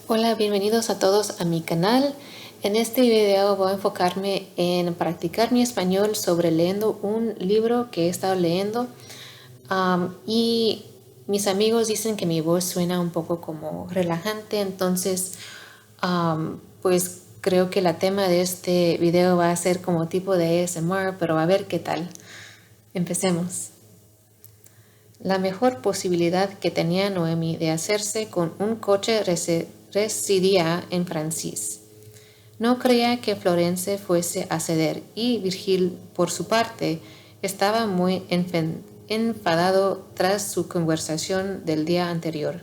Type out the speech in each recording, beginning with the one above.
Hola, bienvenidos a todos a mi canal. En este video voy a enfocarme en practicar mi español sobre leyendo un libro que he estado leyendo. Y mis amigos dicen que mi voz suena un poco como relajante, entonces pues creo que la tema de este video va a ser como tipo de ASMR, pero a ver qué tal. Empecemos. La mejor posibilidad que tenía Noemi de hacerse con un coche residía en Francis. No creía que Florence fuese a ceder y Virgil, por su parte, estaba muy enfadado tras su conversación del día anterior.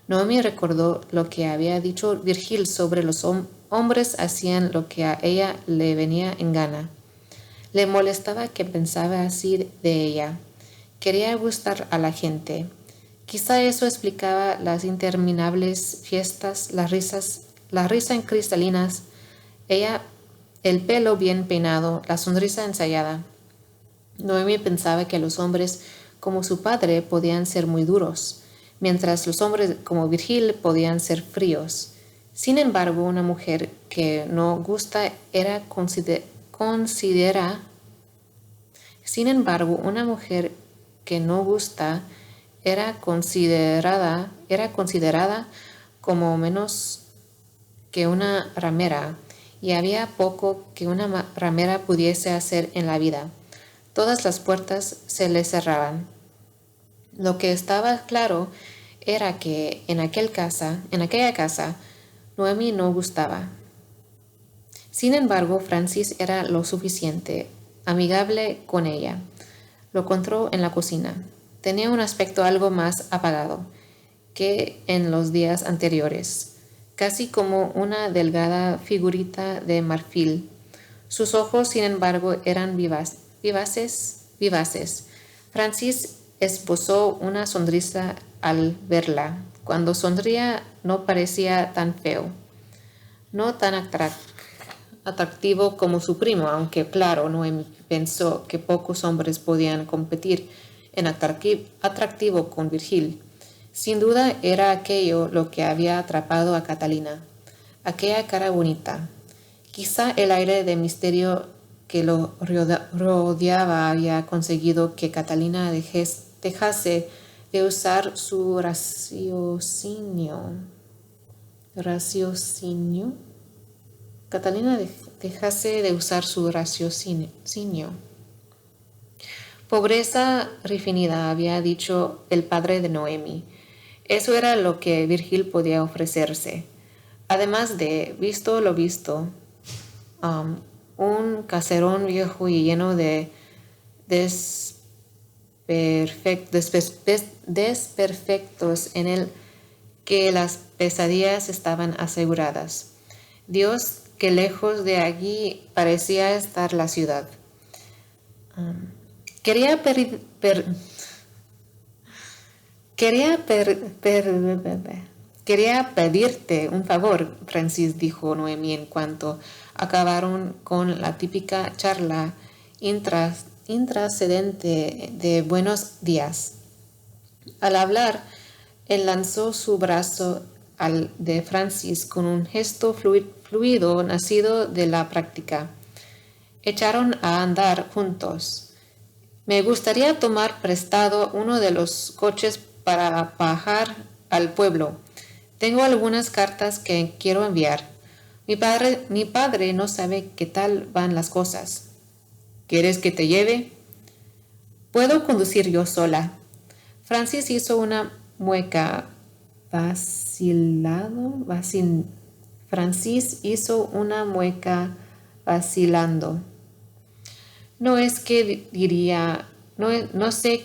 Noemi recordó lo que había dicho Virgil sobre los hombres hacían lo que a ella le venía en gana. Le molestaba que pensaba así de ella. Quería gustar a la gente. Quizá eso explicaba las interminables fiestas, las risas cristalinas, ella, el pelo bien peinado, la sonrisa ensayada. Noemi pensaba que los hombres como su padre podían ser muy duros, mientras los hombres como Virgil podían ser fríos. Sin embargo, una mujer que no gusta era Sin embargo, una mujer que no gusta era considerada como menos que una ramera, y había poco que una ramera pudiese hacer en la vida. Todas las puertas se le cerraban. Lo que estaba claro era que en aquella casa, Noemi no gustaba. Sin embargo, Francis era lo suficiente amigable con ella. Lo encontró en la cocina. Tenía un aspecto algo más apagado que en los días anteriores, casi como una delgada figurita de marfil. Sus ojos, sin embargo, eran vivaces. Francis esbozó una sonrisa al verla. Cuando sonría no parecía tan feo, no tan atractivo como su primo, aunque claro, Noemi pensó que pocos hombres podían competir en atractivo con Virgil. Sin duda era aquello lo que había atrapado a Catalina, aquella cara bonita. Quizá el aire de misterio que lo rodeaba había conseguido que Catalina dejase de usar su raciocinio. Catalina dejase de usar su raciocinio. Pobreza refinada, había dicho el padre de Noemi. Eso era lo que Virgil podía ofrecerse. Además de, visto lo visto, un caserón viejo y lleno de desperfectos en el que las pesadillas estaban aseguradas. Dios, que lejos de allí parecía estar la ciudad. Quería pedirte un favor, Francis, dijo Noemi en cuanto acabaron con la típica charla intrascendente de buenos días. Al hablar, él lanzó su brazo al de Francis con un gesto fluido nacido de la práctica. Echaron a andar juntos. Me gustaría tomar prestado uno de los coches para bajar al pueblo. Tengo algunas cartas que quiero enviar. Mi padre no sabe qué tal van las cosas. ¿Quieres que te lleve? Puedo conducir yo sola. Francis hizo una mueca Francis hizo una mueca vacilando. No sé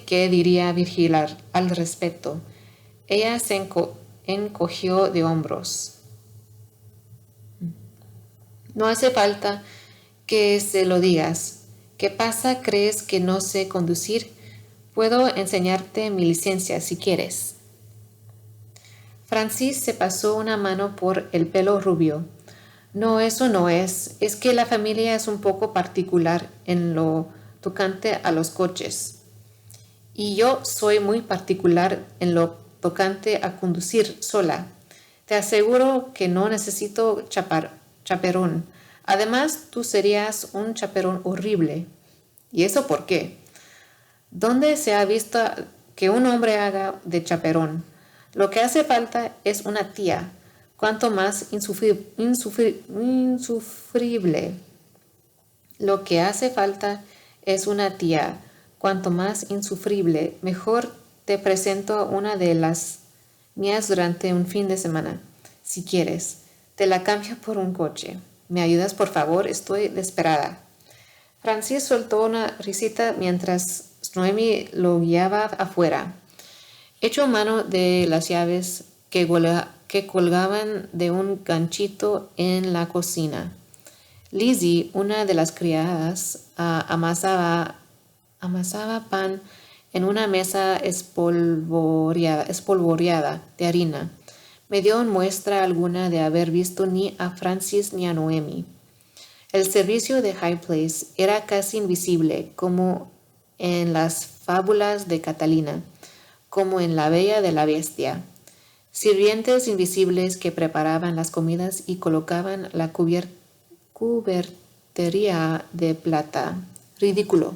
qué diría Virgil al respecto. Ella se encogió de hombros. No hace falta que se lo digas. ¿Qué pasa? ¿Crees que no sé conducir? Puedo enseñarte mi licencia si quieres. Francis se pasó una mano por el pelo rubio. No, eso no es. Es que la familia es un poco particular en lo tocante a los coches. Y yo soy muy particular en lo tocante a conducir sola. Te aseguro que no necesito chaperón. Además, tú serías un chaperón horrible. ¿Y eso por qué? ¿Dónde se ha visto que un hombre haga de chaperón? Lo que hace falta es una tía, cuanto más insufrible. Lo que hace falta es una tía, cuanto más insufrible. Mejor te presento una de las mías durante un fin de semana. Si quieres, te la cambio por un coche. ¿Me ayudas, por favor? Estoy desesperada. Francis soltó una risita mientras Noemi lo guiaba afuera. Echó mano de las llaves que colgaban de un ganchito en la cocina. Lizzie, una de las criadas, amasaba pan en una mesa espolvoreada de harina. Me dio muestra alguna de haber visto ni a Francis ni a Noemi. El servicio de High Place era casi invisible, como en las fábulas de Catalina, como en La Bella de la Bestia. Sirvientes invisibles que preparaban las comidas y colocaban la cubertería de plata. Ridículo.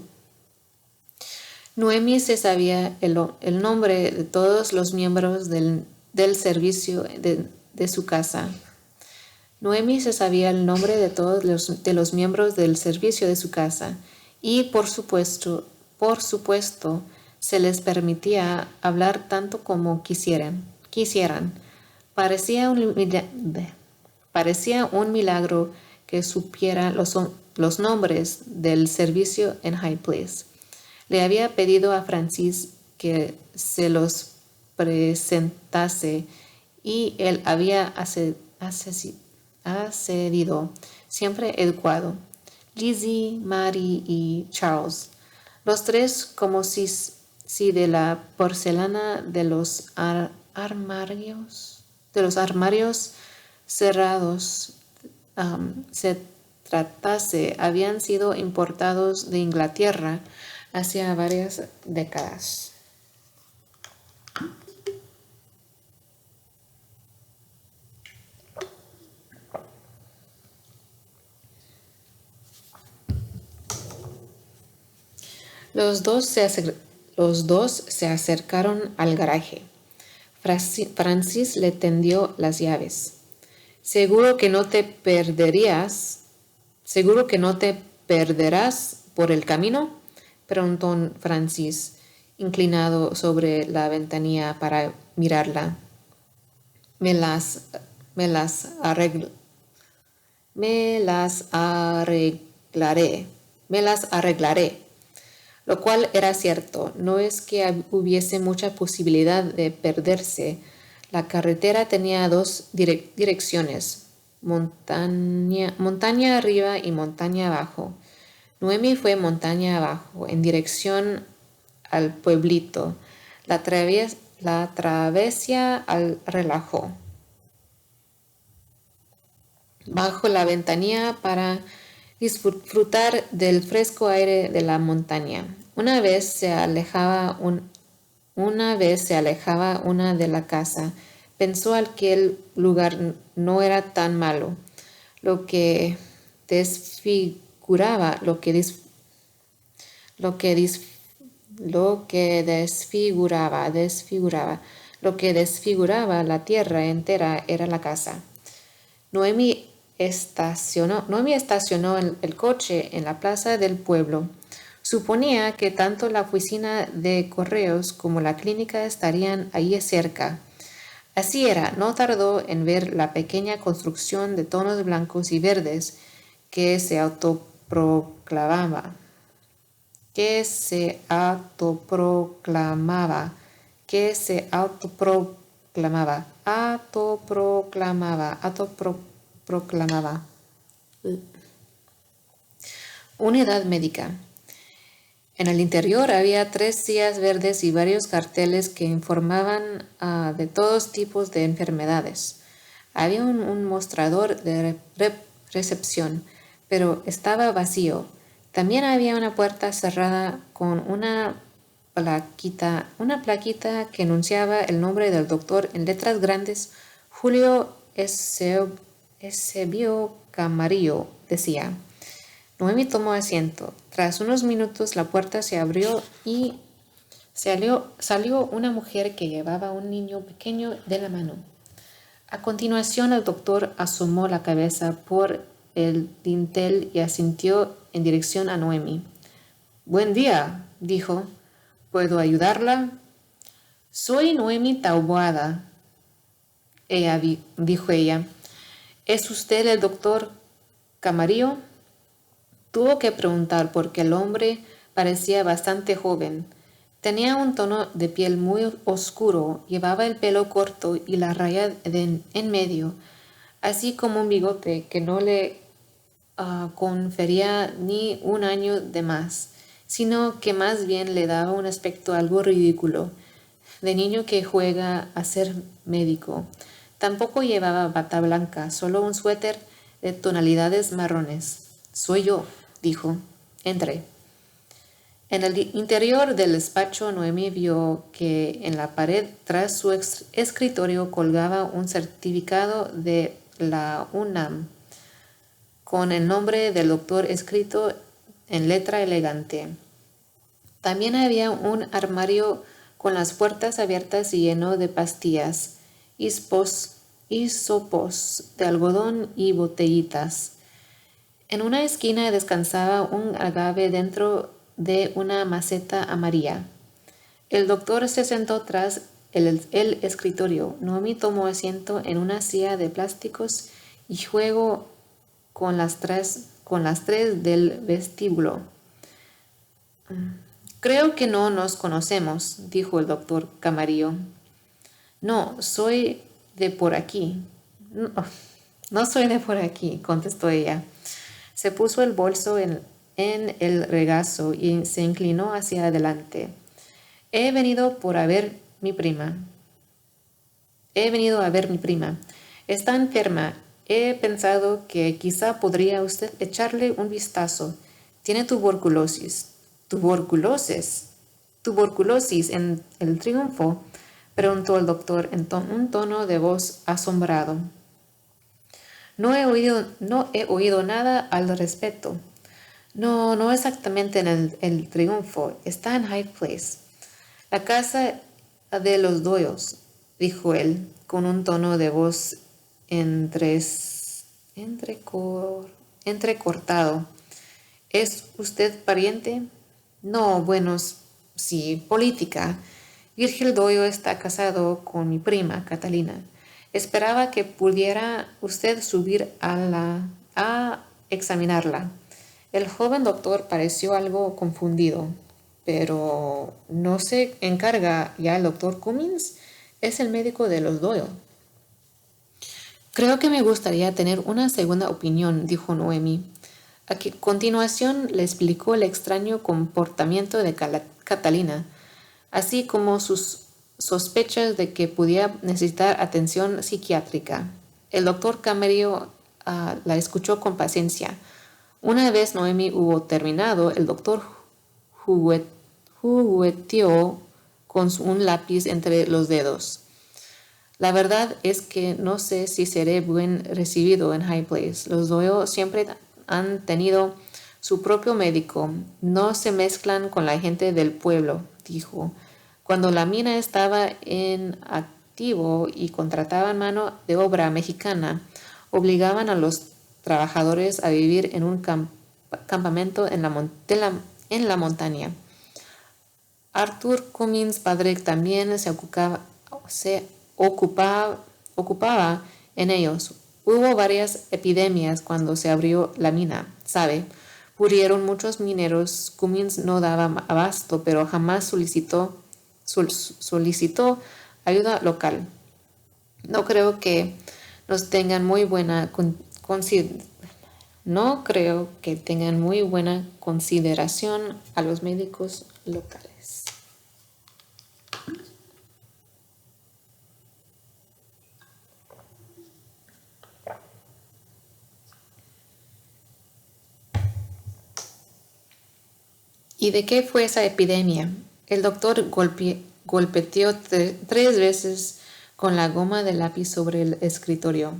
Noemi se sabía el nombre de todos los miembros del servicio de su casa. Noemi se sabía el nombre de todos los miembros del servicio de su casa y, por supuesto, se les permitía hablar tanto como quisieran. Parecía un milagro que supiera los nombres del servicio en High Place. Le había pedido a Francis que se los presentase y él había accedido, siempre educado. Lizzie, Mary y Charles, los tres como si de la porcelana de los armarios cerrados se tratase, habían sido importados de Inglaterra hacía varias décadas. Los dos se acercaron al garaje. Francis le tendió las llaves. ¿Seguro que no te perderás por el camino?, preguntó Francis, inclinado sobre la ventanilla para mirarla. Me las arreglaré. Lo cual era cierto. No es que hubiese mucha posibilidad de perderse. La carretera tenía dos direcciones, montaña arriba y montaña abajo. Noemi fue montaña abajo, en dirección al pueblito. La travesía al relajó bajo la ventanilla para disfrutar del fresco aire de la montaña. Una vez se alejaba una de la casa, pensó aquel lugar no era tan malo. Lo que desfiguraba la tierra entera era la casa. Noemi estacionó el coche en la plaza del pueblo. Suponía que tanto la oficina de correos como la clínica estarían allí cerca. Así era, no tardó en ver la pequeña construcción de tonos blancos y verdes que se autoproclamaba. Unidad médica. En el interior había 3 sillas verdes y varios carteles que informaban de todos tipos de enfermedades. Había un mostrador de recepción, pero estaba vacío. También había una puerta cerrada con una plaquita que anunciaba el nombre del doctor en letras grandes Julio Eusebio Camarillo decía. Noemi tomó asiento. Tras unos minutos la puerta se abrió y salió una mujer que llevaba un niño pequeño de la mano. A continuación el doctor asomó la cabeza por el dintel y asintió en dirección a Noemi. Buen día, dijo. ¿Puedo ayudarla? Soy Noemi Taboada, dijo ella. ¿Es usted el doctor Camarillo? Tuvo que preguntar porque el hombre parecía bastante joven. Tenía un tono de piel muy oscuro, llevaba el pelo corto y la raya en medio, así como un bigote que no le confería ni un año de más, sino que más bien le daba un aspecto algo ridículo, de niño que juega a ser médico. Tampoco llevaba bata blanca, solo un suéter de tonalidades marrones. Soy yo, dijo. Entré. En el interior del despacho, Noemi vio que en la pared tras su escritorio colgaba un certificado de la UNAM con el nombre del doctor escrito en letra elegante. También había un armario con las puertas abiertas y lleno de pastillas, hisopos de algodón y botellitas. En una esquina descansaba un agave dentro de una maceta amarilla. El doctor se sentó tras el escritorio. Noemi tomó asiento en una silla de plásticos y jugó con las tres del vestíbulo. Creo que no nos conocemos, dijo el doctor Camarillo. No, soy de por aquí. No soy de por aquí, contestó ella. Se puso el bolso en el regazo y se inclinó hacia adelante. He venido a ver mi prima. Está enferma. He pensado que quizá podría usted echarle un vistazo. Tiene tuberculosis. ¿Tuberculosis en el Triunfo? Preguntó el doctor en un tono de voz asombrado. No he oído nada al respecto. No exactamente en el Triunfo. Está en Hyde Place. La casa de los Doyles, dijo él, con un tono de voz entrecortado. ¿Es usted pariente? No, bueno, sí, política. Virgil Doyle está casado con mi prima, Catalina. Esperaba que pudiera usted subir a examinarla. El joven doctor pareció algo confundido. Pero ¿no se encarga ya el doctor Cummins? Es el médico de los Doyle. Creo que me gustaría tener una segunda opinión, dijo Noemi. A continuación le explicó el extraño comportamiento de Catalina, así como sus sospechas de que podía necesitar atención psiquiátrica. El doctor Camarillo la escuchó con paciencia. Una vez Noemi hubo terminado, el doctor jugueteó con un lápiz entre los dedos. La verdad es que no sé si seré buen recibido en High Place. Los Doyle siempre han tenido su propio médico. No se mezclan con la gente del pueblo, dijo. Cuando la mina estaba en activo y contrataban mano de obra mexicana, obligaban a los trabajadores a vivir en un campamento en la montaña. Arthur Cummins padre también se ocupaba en ellos. Hubo varias epidemias cuando se abrió la mina, ¿sabe? Murieron muchos mineros. Cummins no daba abasto, pero jamás solicitó ayuda local. No creo que tengan muy buena consideración a los médicos locales. ¿Y de qué fue esa epidemia? El doctor golpeteó 3 veces con la goma de lápiz sobre el escritorio.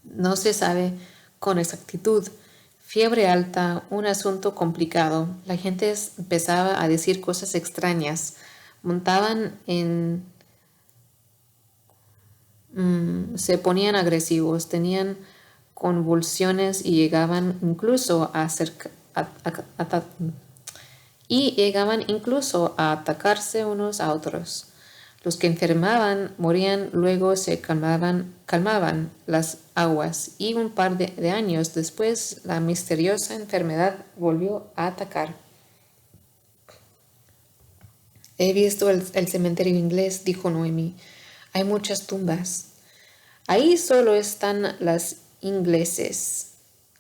No se sabe con exactitud. Fiebre alta, un asunto complicado. La gente empezaba a decir cosas extrañas. Montaban en... se ponían agresivos, tenían convulsiones y llegaban incluso a atacarse unos a otros. Los que enfermaban morían, luego se calmaban las aguas y un par de años después la misteriosa enfermedad volvió a atacar. He visto el cementerio inglés, dijo Noemi. Hay muchas tumbas. Ahí solo están las ingleses.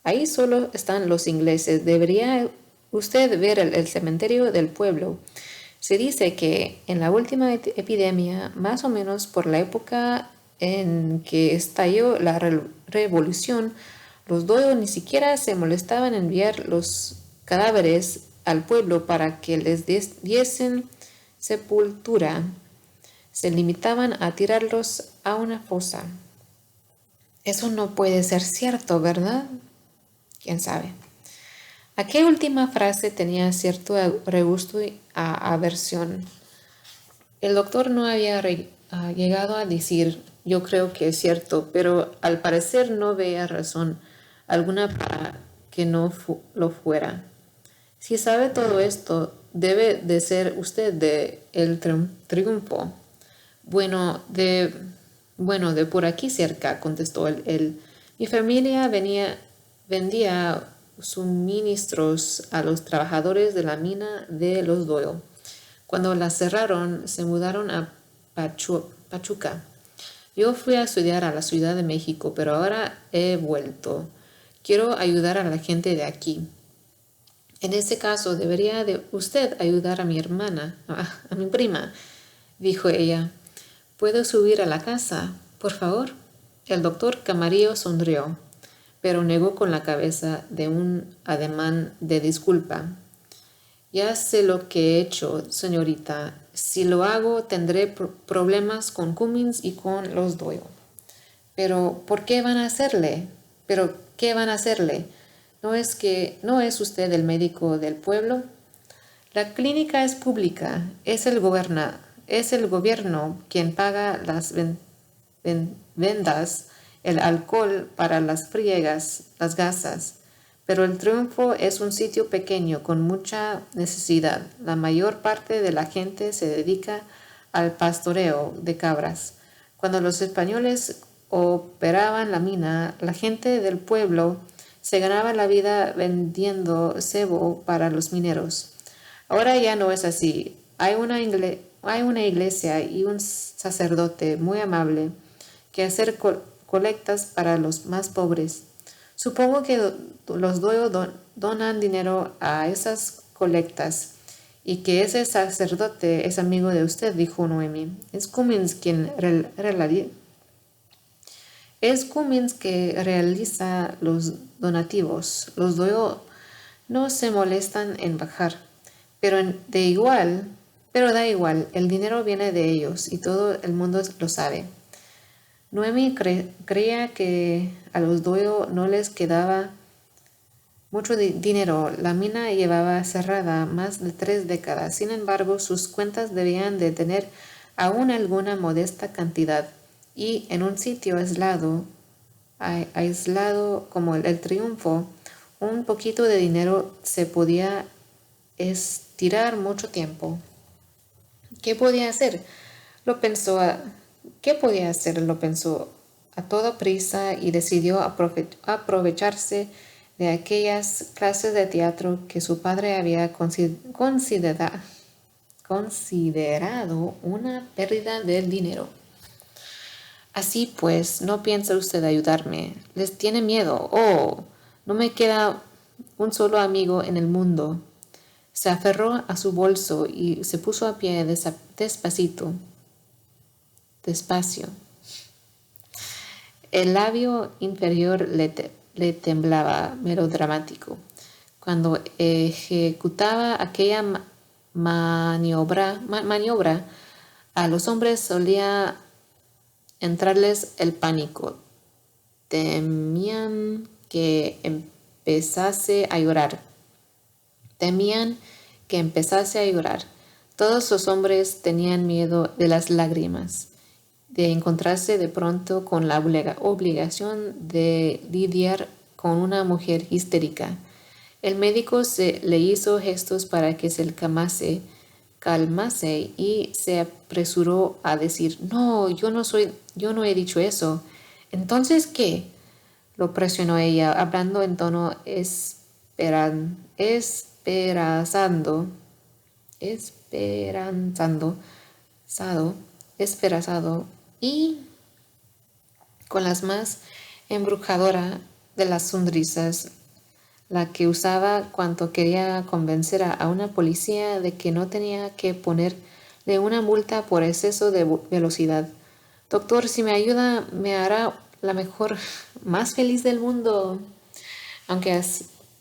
Ahí solo están los ingleses. Debería usted ver el cementerio del pueblo. Se dice que en la última epidemia, más o menos por la época en que estalló la revolución, los Doyle ni siquiera se molestaban en enviar los cadáveres al pueblo para que les diesen sepultura. Se limitaban a tirarlos a una fosa. Eso no puede ser cierto, ¿verdad? ¿Quién sabe? Aquella última frase tenía cierto regusto a aversión. El doctor no había llegado a decir, yo creo que es cierto, pero al parecer no veía razón alguna para que no lo fuera. Si sabe todo esto, debe de ser usted de el triunfo. Bueno, de por aquí cerca, contestó él. Mi familia vendía suministros a los trabajadores de la mina de los Doyle. Cuando la cerraron, se mudaron a Pachuca. Yo fui a estudiar a la Ciudad de México, pero ahora he vuelto. Quiero ayudar a la gente de aquí. En ese caso, debería de usted ayudar a mi hermana, a mi prima, dijo ella. ¿Puedo subir a la casa, por favor? El doctor Camarillo sonrió, pero negó con la cabeza de un ademán de disculpa. Ya sé lo que he hecho, señorita. Si lo hago, tendré problemas con Cummins y con los Doyle. Pero, ¿por qué van a hacerle? ¿Pero qué van a hacerle? ¿No es usted el médico del pueblo? La clínica es pública, es el gobierno quien paga las vendas, el alcohol para las friegas, las gasas. Pero el Triunfo es un sitio pequeño con mucha necesidad. La mayor parte de la gente se dedica al pastoreo de cabras. Cuando los españoles operaban la mina, la gente del pueblo se ganaba la vida vendiendo cebo para los mineros. Ahora ya no es así. Hay una iglesia y un sacerdote muy amable que hacer colectas para los más pobres. Supongo que los Doyle donan dinero a esas colectas y que ese sacerdote es amigo de usted, dijo Noemi. Es Cummins que realiza los donativos. Los Doyle no se molestan en bajar, pero da igual, el dinero viene de ellos y todo el mundo lo sabe. Noemi creía que a los Doyle no les quedaba mucho dinero. La mina llevaba cerrada más de 3 décadas. Sin embargo, sus cuentas debían de tener aún alguna modesta cantidad. Y en un sitio aislado como el Triunfo, un poquito de dinero se podía estirar mucho tiempo. ¿Qué podía hacer? Lo pensó a toda prisa y decidió aprovecharse de aquellas clases de teatro que su padre había considerado una pérdida del dinero. Así pues, ¿no piensa usted ayudarme? ¿Les tiene miedo? Oh, no me queda un solo amigo en el mundo. Se aferró a su bolso y se puso a pie despacio. El labio inferior le temblaba, melodramático. Cuando ejecutaba aquella maniobra, a los hombres solía entrarles el pánico. Temían que empezase a llorar. Temían que empezase a llorar. Todos los hombres tenían miedo de las lágrimas, de encontrarse de pronto con la obligación de lidiar con una mujer histérica. El médico le hizo gestos para que se calmase y se apresuró a decir: no, yo no he dicho eso. ¿Entonces qué? Lo presionó ella, hablando en tono esperanzado y con las más embrujadora de las sonrisas, la que usaba cuando quería convencer a una policía de que no tenía que ponerle una multa por exceso de velocidad. Doctor, si me ayuda, me hará la mejor, más feliz del mundo.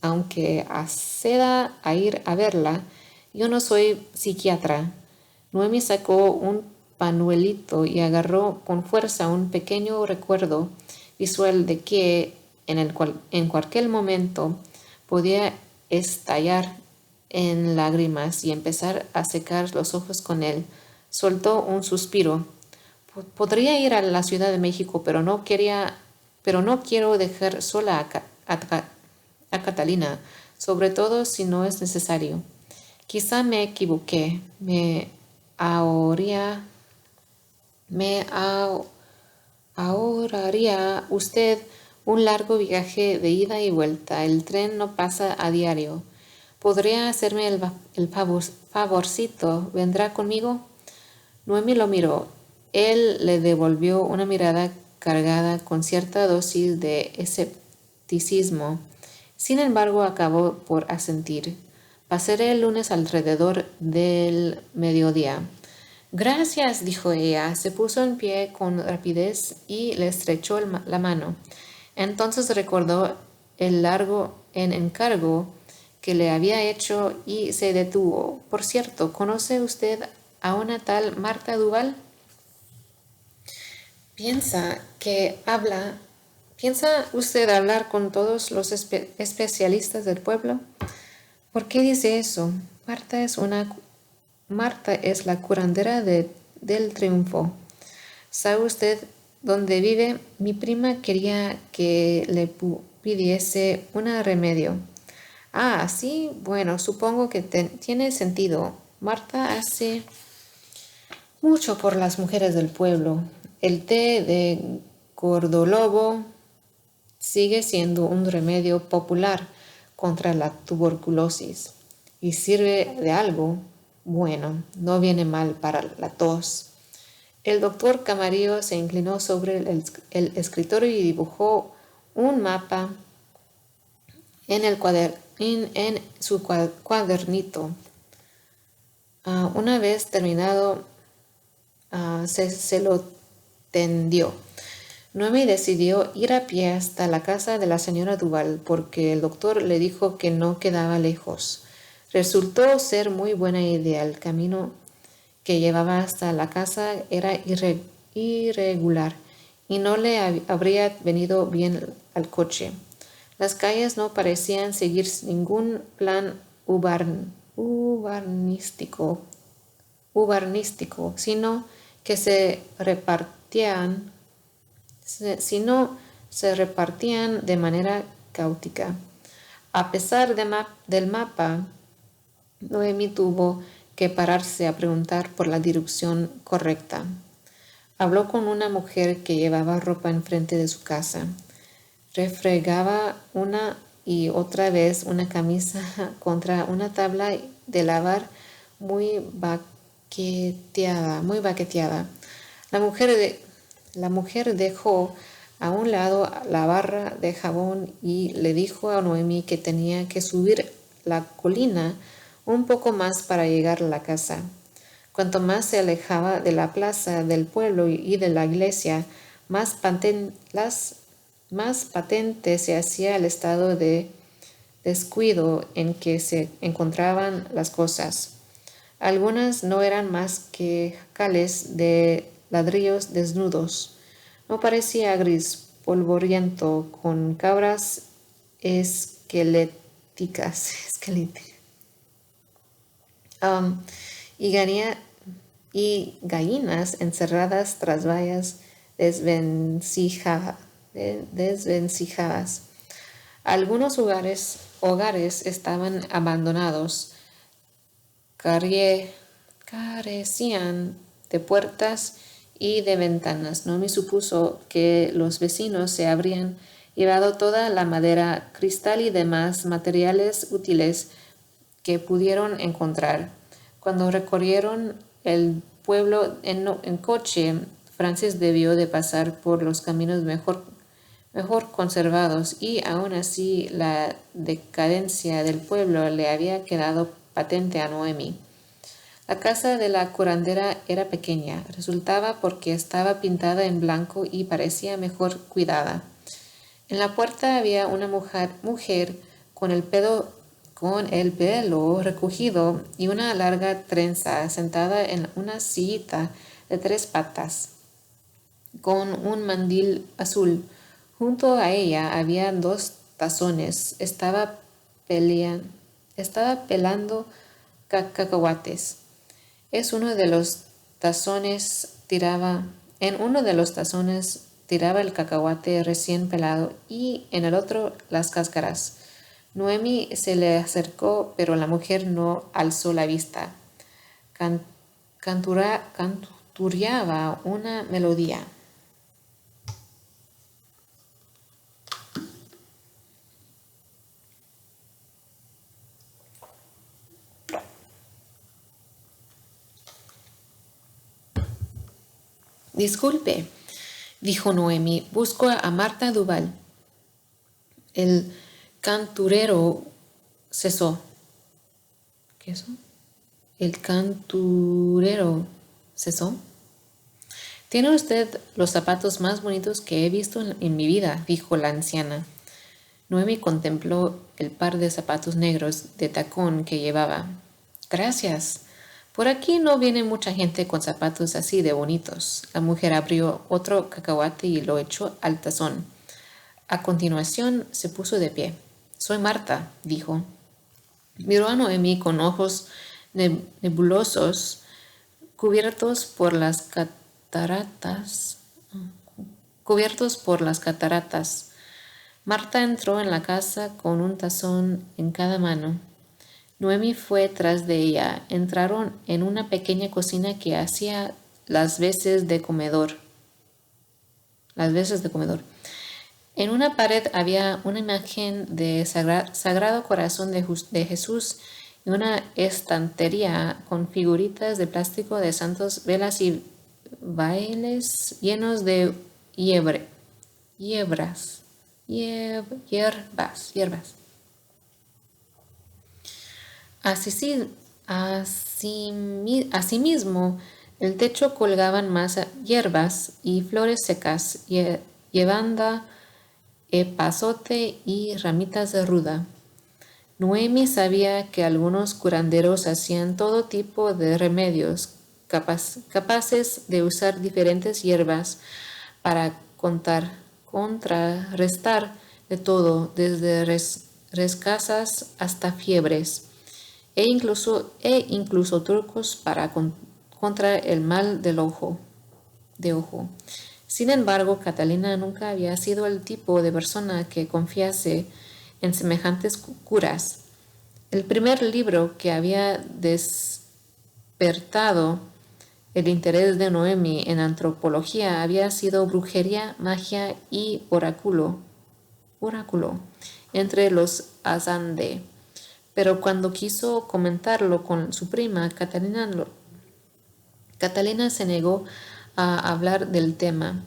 Aunque acceda a ir a verla, yo no soy psiquiatra. Noemi sacó un pañuelito y agarró con fuerza un pequeño recuerdo visual de que en cualquier momento podía estallar en lágrimas y empezar a secar los ojos con él. Soltó un suspiro. Podría ir a la Ciudad de México, pero no quiero dejar sola a Catalina, sobre todo si no es necesario. Quizá me equivoqué. Me ahorraría usted un largo viaje de ida y vuelta. El tren no pasa a diario. ¿Podría hacerme el favorcito? ¿Vendrá conmigo? Noemi lo miró. Él le devolvió una mirada cargada con cierta dosis de escepticismo. Sin embargo, acabó por asentir. Pasaré el lunes alrededor del mediodía. Gracias, dijo ella. Se puso en pie con rapidez y le estrechó la mano. Entonces recordó el largo encargo que le había hecho y se detuvo. Por cierto, ¿conoce usted a una tal Marta Duval? ¿Piensa usted hablar con todos los especialistas del pueblo? ¿Por qué dice eso? Marta es la curandera del triunfo. ¿Sabe usted dónde vive? Mi prima quería que le pidiese un remedio. Ah, sí, bueno, supongo que tiene sentido. Marta hace mucho por las mujeres del pueblo. El té de gordolobo sigue siendo un remedio popular contra la tuberculosis y sirve de algo. Bueno, no viene mal para la tos. El doctor Camarillo se inclinó sobre el escritorio y dibujó un mapa en su cuadernito. Una vez terminado, se lo tendió. Noemi decidió ir a pie hasta la casa de la señora Duval porque el doctor le dijo que no quedaba lejos. Resultó ser muy buena idea. El camino que llevaba hasta la casa era irregular y no le habría venido bien al coche. Las calles no parecían seguir ningún plan urbanístico, sino que se repartían de manera caótica. A pesar del mapa, Noemi tuvo que pararse a preguntar por la dirección correcta. Habló con una mujer que llevaba ropa enfrente de su casa. Refregaba una y otra vez una camisa contra una tabla de lavar muy baqueteada. La mujer dejó a un lado la barra de jabón y le dijo a Noemi que tenía que subir la colina un poco más para llegar a la casa. Cuanto más se alejaba de la plaza del pueblo y de la iglesia, más patente se hacía el estado de descuido en que se encontraban las cosas. Algunas no eran más que cales de ladrillos desnudos. No parecía gris, polvoriento, con cabras esqueléticas, um, y, y gallinas encerradas tras vallas desvencijadas. Algunos hogares estaban abandonados, carecían de puertas y de ventanas. Noemi supuso que los vecinos se habrían llevado toda la madera, cristal y demás materiales útiles que pudieron encontrar. Cuando recorrieron el pueblo en coche, Francis debió de pasar por los caminos mejor conservados y aún así la decadencia del pueblo le había quedado patente a Noemi. La casa de la curandera era pequeña, resultaba porque estaba pintada en blanco y parecía mejor cuidada. En la puerta había una mujer con el pelo recogido y una larga trenza, sentada en una sillita de 3 patas, con un mandil azul. Junto a ella había 2 tazones. Estaba pelando cacahuates. En uno de los tazones tiraba el cacahuate recién pelado y en el otro las cáscaras. Noemi se le acercó, pero la mujer no alzó la vista. Canturreaba una melodía. Disculpe, dijo Noemi, busco a Marta Duval. El canturero cesó. ¿Qué es eso? El canturero cesó. Tiene usted los zapatos más bonitos que he visto en mi vida, dijo la anciana. Noemi contempló el par de zapatos negros de tacón que llevaba. Gracias. Por aquí no viene mucha gente con zapatos así de bonitos. La mujer abrió otro cacahuate y lo echó al tazón. A continuación se puso de pie. Soy Marta, dijo. Miró a Noemi con ojos nebulosos, cubiertos por las cataratas. Marta entró en la casa con un tazón en cada mano. Noemi fue tras de ella. Entraron en una pequeña cocina que hacía las veces de comedor. En una pared había una imagen de Sagrado Corazón de Jesús y una estantería con figuritas de plástico de santos, velas y bailes llenos de hierbas. Asimismo, el techo colgaban más hierbas y flores secas, llevanda, epazote y ramitas de ruda. Noemi sabía que algunos curanderos hacían todo tipo de remedios, capaces de usar diferentes hierbas para contrarrestar de todo, desde rescasas hasta fiebres, e incluso trucos contra el mal de ojo. Sin embargo, Catalina nunca había sido el tipo de persona que confiase en semejantes curas. El primer libro que había despertado el interés de Noemi en antropología había sido Brujería, Magia y Oráculo entre los Azande. Pero cuando quiso comentarlo con su prima, Catalina se negó a hablar del tema.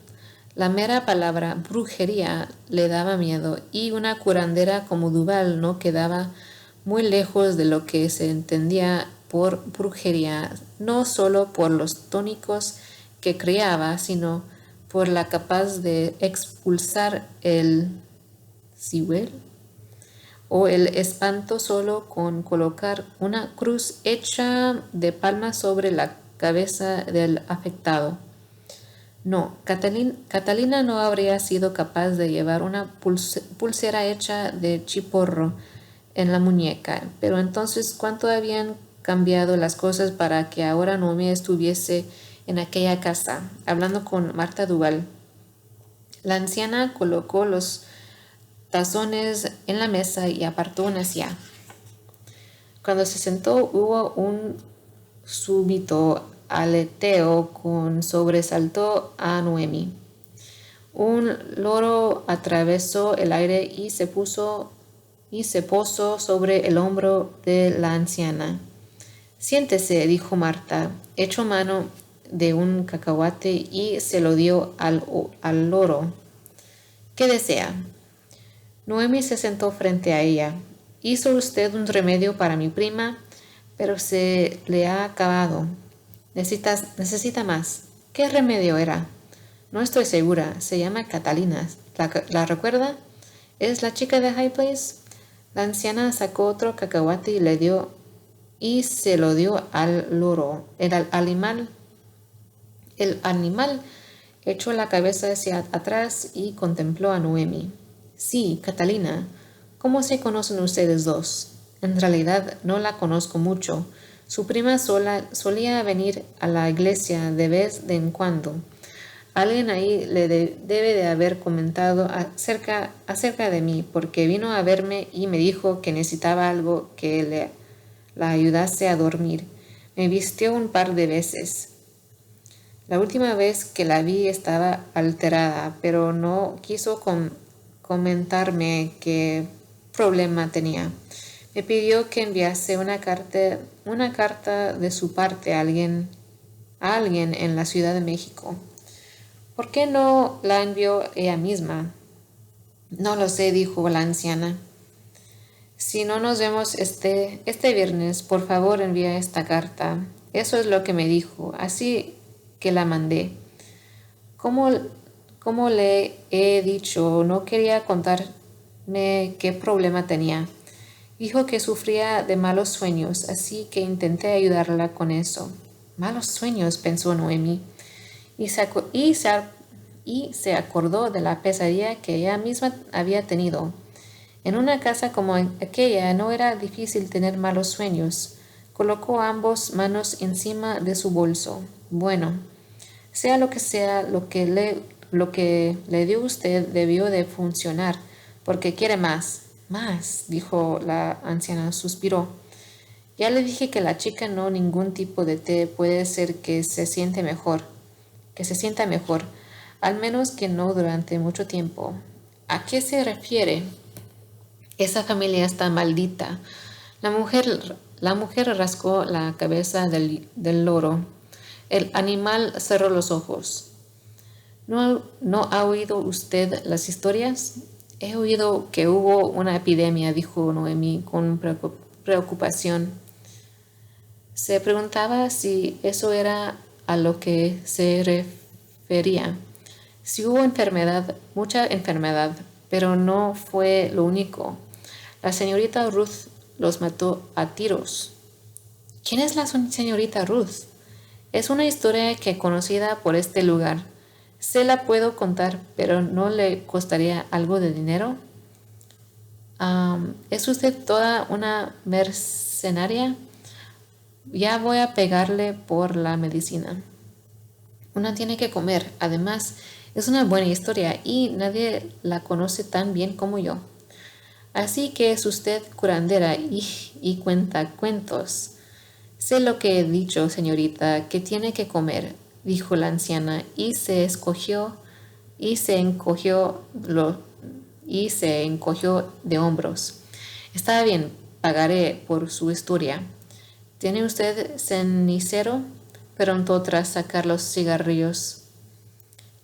La mera palabra brujería le daba miedo y una curandera como Duval no quedaba muy lejos de lo que se entendía por brujería, no solo por los tónicos que creaba, sino por la capaz de expulsar el sigüel o el espanto solo con colocar una cruz hecha de palmas sobre la cabeza del afectado. No, Catalina no habría sido capaz de llevar una pulsera hecha de chiporro en la muñeca, pero entonces ¿cuánto habían cambiado las cosas para que ahora Noemí estuviese en aquella casa, hablando con Marta Duval? La anciana colocó los tazones en la mesa y apartó una silla. Cuando se sentó hubo un súbito aleteo que sobresaltó a Noemi. Un loro atravesó el aire y se posó sobre el hombro de la anciana. Siéntese, dijo Marta, echó mano de un cacahuate y se lo dio al loro. ¿Qué desea? Noemi se sentó frente a ella. Hizo usted un remedio para mi prima, pero se le ha acabado. Necesita más. ¿Qué remedio era? No estoy segura. Se llama Catalina. ¿La recuerda? ¿Es la chica de High Place? La anciana sacó otro cacahuate y le dio y se lo dio al loro. El animal echó la cabeza hacia atrás y contempló a Noemi. Sí, Catalina. ¿Cómo se conocen ustedes dos? En realidad no la conozco mucho. Su prima solía venir a la iglesia de vez en cuando. Alguien ahí le debe de haber comentado acerca de mí, porque vino a verme y me dijo que necesitaba algo que la ayudase a dormir. Me vistió un par de veces. La última vez que la vi estaba alterada, pero no quiso comentarme qué problema tenía. Me pidió que enviase una carta de su parte a alguien en la Ciudad de México. ¿Por qué no la envió ella misma? No lo sé, dijo la anciana. Si no nos vemos este viernes, por favor envía esta carta. Eso es lo que me dijo, así que la mandé. Como le he dicho, no quería contarme qué problema tenía. Dijo que sufría de malos sueños, así que intenté ayudarla con eso. Malos sueños, pensó Noemi, y se acordó de la pesadilla que ella misma había tenido. En una casa como aquella no era difícil tener malos sueños. Colocó ambas manos encima de su bolso. Bueno, sea, lo que le dio usted debió de funcionar, porque quiere más. Más, dijo la anciana, suspiró. Ya le dije que la chica no ningún tipo de té puede ser que se sienta mejor, al menos que no durante mucho tiempo. ¿A qué se refiere? Esa familia está maldita. La mujer rascó la cabeza del loro. El animal cerró los ojos. ¿No ha oído usted las historias? He oído que hubo una epidemia, dijo Noemi con preocupación. Se preguntaba si eso era a lo que se refería. Si hubo mucha enfermedad, pero no fue lo único. La señorita Ruth los mató a tiros. ¿Quién es la señorita Ruth? Es una historia que conocida por este lugar. Se la puedo contar, pero ¿no le costaría algo de dinero? ¿Es usted toda una mercenaria? Ya voy a pegarle por la medicina. Una tiene que comer. Además, es una buena historia y nadie la conoce tan bien como yo. Así que es usted curandera y cuenta cuentos. Sé lo que he dicho, señorita, que tiene que comer, dijo la anciana, y se encogió de hombros. Está bien, pagaré por su historia. ¿Tiene usted cenicero? Preguntó tras sacar los cigarrillos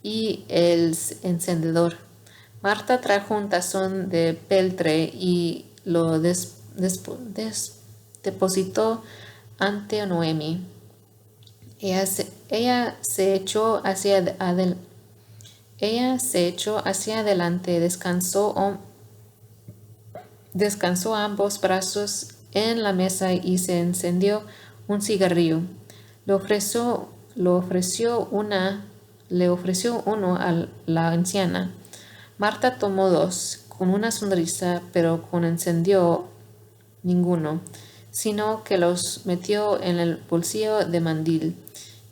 y el encendedor. Marta trajo un tazón de peltre y lo depositó ante Noemi. Ella se echó hacia adelante, descansó ambos brazos en la mesa y se encendió un cigarrillo. Le ofreció le ofreció uno a la anciana. Marta tomó dos, con una sonrisa, pero con encendió ninguno, sino que los metió en el bolsillo de mandil.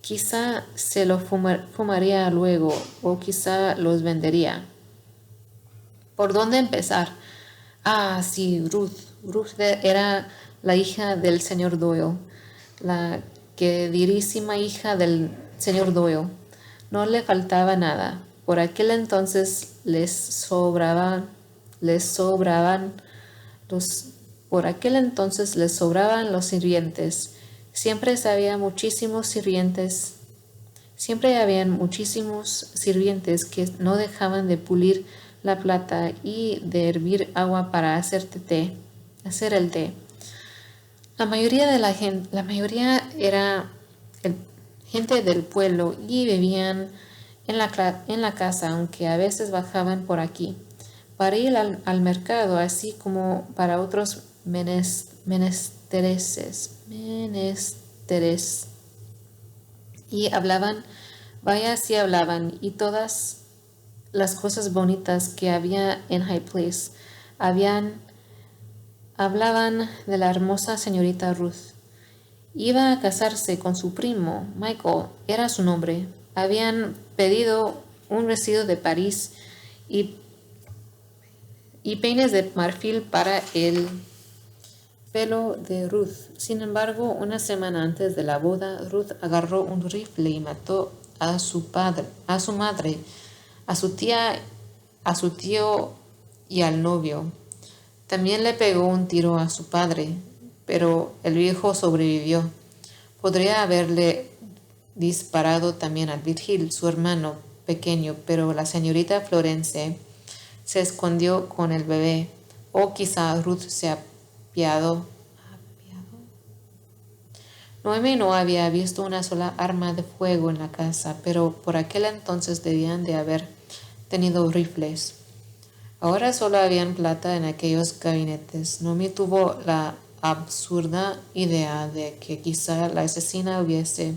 Quizá se lo fumaría luego, o quizá los vendería. ¿Por dónde empezar? Ah, sí, Ruth. Ruth era la hija del señor Doyle, la queridísima hija del señor Doyle. No le faltaba nada. Por aquel entonces los, por aquel entonces les sobraban los sirvientes. Siempre habían muchísimos sirvientes que no dejaban de pulir la plata y de hervir agua para hacer el té. La mayoría era gente del pueblo y vivían en la casa, aunque a veces bajaban por aquí para ir al mercado, así como para otros menesteres. Y hablaban, vaya si hablaban, y todas las cosas bonitas que había en High Place hablaban de la hermosa señorita Ruth. Iba a casarse con su primo, Michael, era su nombre. Habían pedido un vestido de París y peines de marfil para el pelo de Ruth. Sin embargo, una semana antes de la boda, Ruth agarró un rifle y mató a su madre, a su tía, a su tío y al novio. También le pegó un tiro a su padre, pero el viejo sobrevivió. Podría haberle disparado también a Virgil, su hermano pequeño, pero la señorita Florence se escondió con el bebé. O quizá Ruth se apiadó. Noemi no había visto una sola arma de fuego en la casa, pero por aquel entonces debían de haber tenido rifles. Ahora solo habían plata en aquellos gabinetes. Noemi tuvo la absurda idea de que quizá la asesina hubiese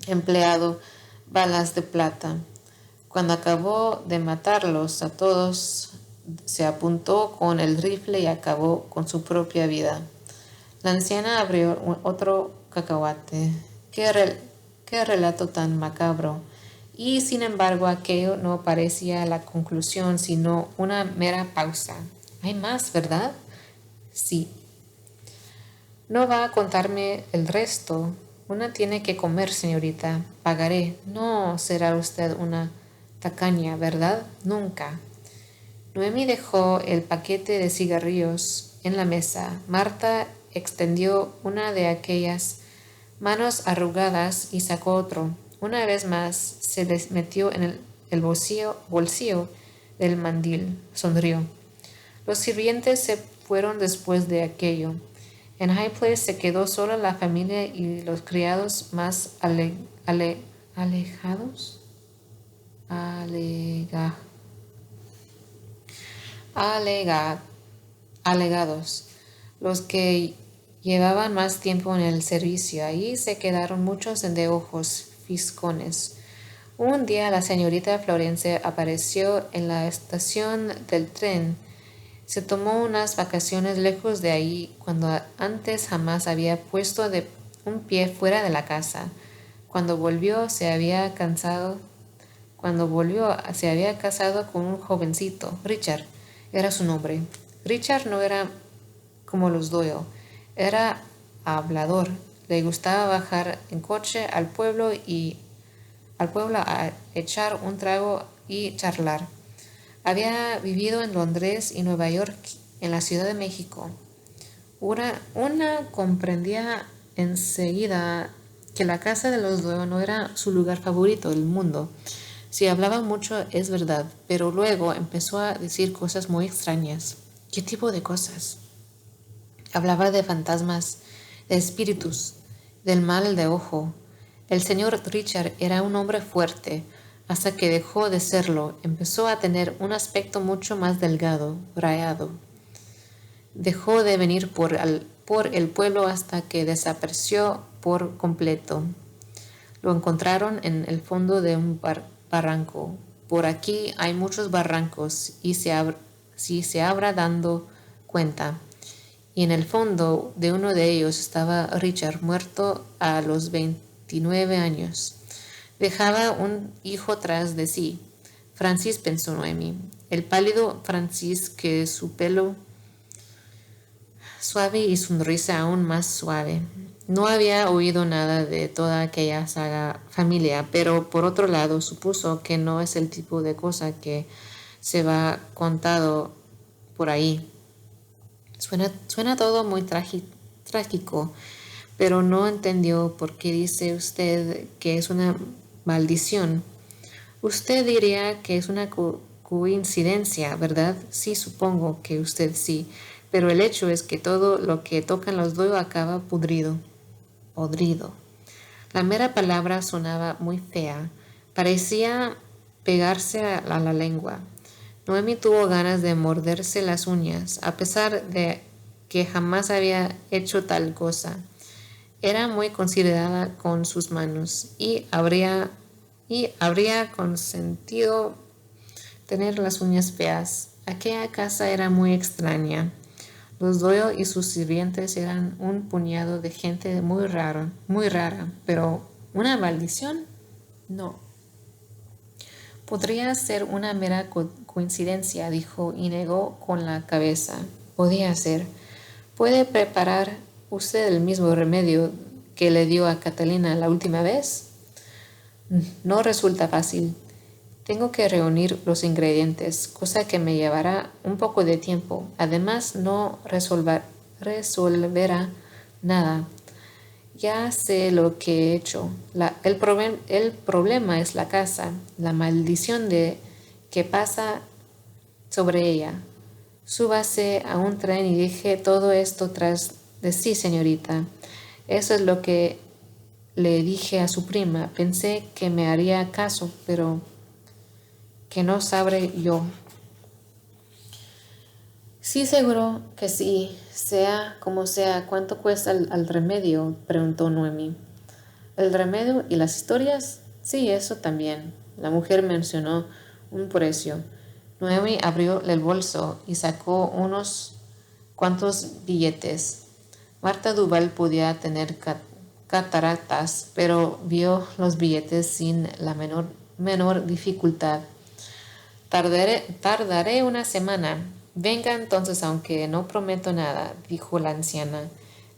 empleado balas de plata. Cuando acabó de matarlos a todos, se apuntó con el rifle y acabó con su propia vida. La anciana abrió otro cacahuate. Qué relato tan macabro. Y sin embargo aquello no parecía la conclusión, sino una mera pausa. Hay más, ¿verdad? Sí. No va a contarme el resto. Una tiene que comer, señorita. Pagaré. No será usted una tacaña, ¿verdad? Nunca. Noemi dejó el paquete de cigarrillos en la mesa. Marta extendió una de aquellas manos arrugadas y sacó otro. Una vez más se les metió en el bolsillo del mandil. Sonrió. Los sirvientes se fueron después de aquello. En High Place se quedó sola la familia y los criados más alegados, los que llevaban más tiempo en el servicio. Allí se quedaron muchos anteojos fiscones. Un día la señorita Florence apareció en la estación del tren. Se tomó unas vacaciones lejos de ahí, cuando antes jamás había puesto un pie fuera de la casa. Cuando volvió se había casado con un jovencito. Richard era su nombre. Richard no era como los Doyle. Era hablador. Le gustaba bajar en coche al pueblo a echar un trago y charlar. Había vivido en Londres y Nueva York, en la Ciudad de México. Una comprendía enseguida que la casa de los Doyle no era su lugar favorito del mundo. Si hablaba mucho es verdad, pero luego empezó a decir cosas muy extrañas. ¿Qué tipo de cosas? Hablaba de fantasmas, de espíritus, del mal de ojo. El señor Richard era un hombre fuerte. Hasta que dejó de serlo, empezó a tener un aspecto mucho más delgado, rayado. Dejó de venir por el pueblo hasta que desapareció por completo. Lo encontraron en el fondo de un barranco. Por aquí hay muchos barrancos y si se habrá dando cuenta. Y en el fondo de uno de ellos estaba Richard, muerto a los 29 años. Dejaba un hijo tras de sí. Francis, pensó Noemi. El pálido Francis, que su pelo suave y sonrisa aún más suave. No había oído nada de toda aquella saga familia, pero por otro lado supuso que no es el tipo de cosa que se va contado por ahí. Suena todo muy trágico, pero no entendió por qué dice usted que es una maldición. Usted diría que es una coincidencia, ¿verdad? Sí, supongo que usted sí, pero el hecho es que todo lo que tocan los dos acaba podrido. La mera palabra sonaba muy fea, parecía pegarse a la lengua. Noemi tuvo ganas de morderse las uñas, a pesar de que jamás había hecho tal cosa. Era muy considerada con sus manos y habría consentido tener las uñas feas. Aquella casa era muy extraña. Los Doyle y sus sirvientes eran un puñado de gente muy rara, pero ¿una maldición? No. Podría ser una mera coincidencia, dijo y negó con la cabeza. Podía ser. ¿Puede preparar usted el mismo remedio que le dio a Catalina la última vez? No resulta fácil. Tengo que reunir los ingredientes, cosa que me llevará un poco de tiempo. Además, no resolverá nada. Ya sé lo que he hecho. El problema es la casa, la maldición que pasa sobre ella. Súbase a un tren y deje todo esto tras de sí, señorita. Eso es lo que le dije a su prima. Pensé que me haría caso, pero que no sabré yo. Sí, seguro que sí. Sea como sea, ¿cuánto cuesta el remedio? Preguntó Noemi. ¿El remedio y las historias? Sí, eso también. La mujer mencionó un precio. Noemi abrió el bolso y sacó unos cuantos billetes. Marta Duval podía tener cataratas, pero vio los billetes sin la menor dificultad. Tardaré una semana. Venga entonces, aunque no prometo nada, dijo la anciana.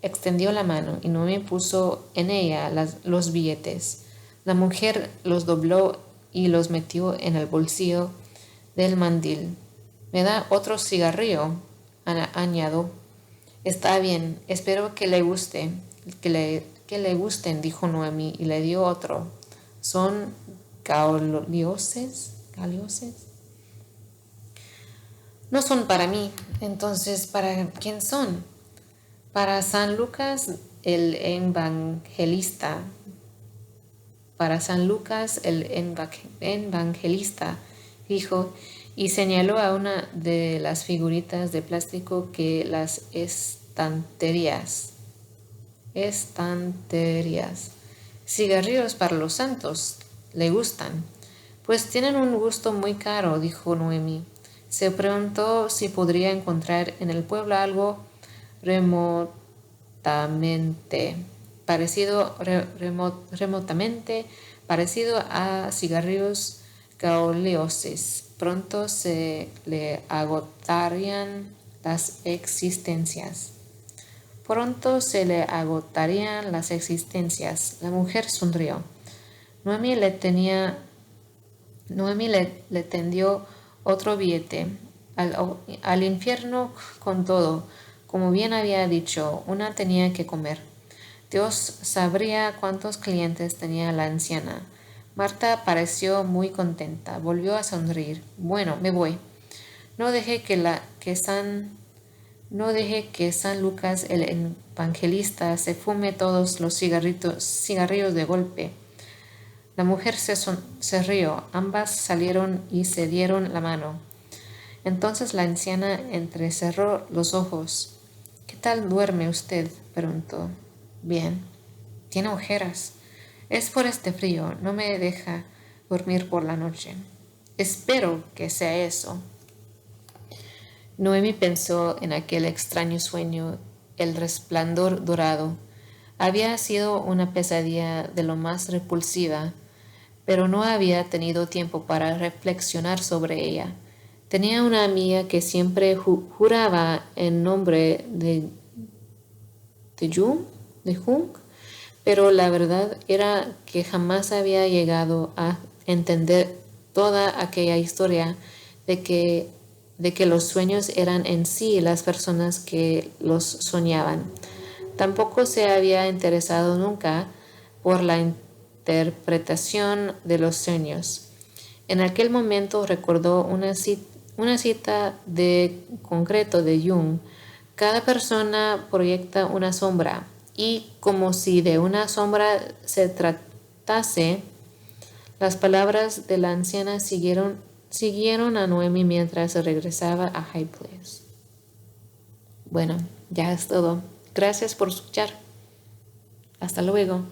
Extendió la mano y Noemi puso en ella los billetes. La mujer los dobló y los metió en el bolsillo del mandil. ¿Me da otro cigarrillo?, añadió. Está bien, espero que le guste, que le gusten, dijo Noemi y le dio otro. ¿Son galioses? No son para mí. Entonces, ¿para quién son? Para San Lucas el Evangelista. Para San Lucas el Evangelista, dijo, y señaló a una de las figuritas de plástico que las estanterías. Cigarrillos para los santos. ¿Le gustan? Pues tienen un gusto muy caro, dijo Noemi. Se preguntó si podría encontrar en el pueblo algo remotamente parecido a cigarrillos gauleoses. Pronto se le agotarían las existencias. La mujer sonrió. Noemi le tendió otro billete. Al infierno con todo. Como bien había dicho, una tenía que comer. Dios sabría cuántos clientes tenía la anciana. Marta pareció muy contenta. Volvió a sonreír. Bueno, me voy. No deje que San Lucas el Evangelista se fume todos los cigarrillos de golpe. La mujer se rió. Ambas salieron y se dieron la mano. Entonces la anciana entrecerró los ojos. ¿Qué tal duerme usted?, preguntó. Bien. ¿Tiene ojeras? Es por este frío, no me deja dormir por la noche. Espero que sea eso. Noemi pensó en aquel extraño sueño, el resplandor dorado. Había sido una pesadilla de lo más repulsiva, pero no había tenido tiempo para reflexionar sobre ella. Tenía una amiga que siempre juraba en nombre de Jung, pero la verdad era que jamás había llegado a entender toda aquella historia de que los sueños eran en sí las personas que los soñaban. Tampoco se había interesado nunca por la interpretación de los sueños. En aquel momento recordó una cita de concreto de Jung. Cada persona proyecta una sombra y como si de una sombra se tratase, las palabras de la anciana siguieron a Noemi mientras regresaba a High Place. Bueno, ya es todo. Gracias por escuchar. Hasta luego.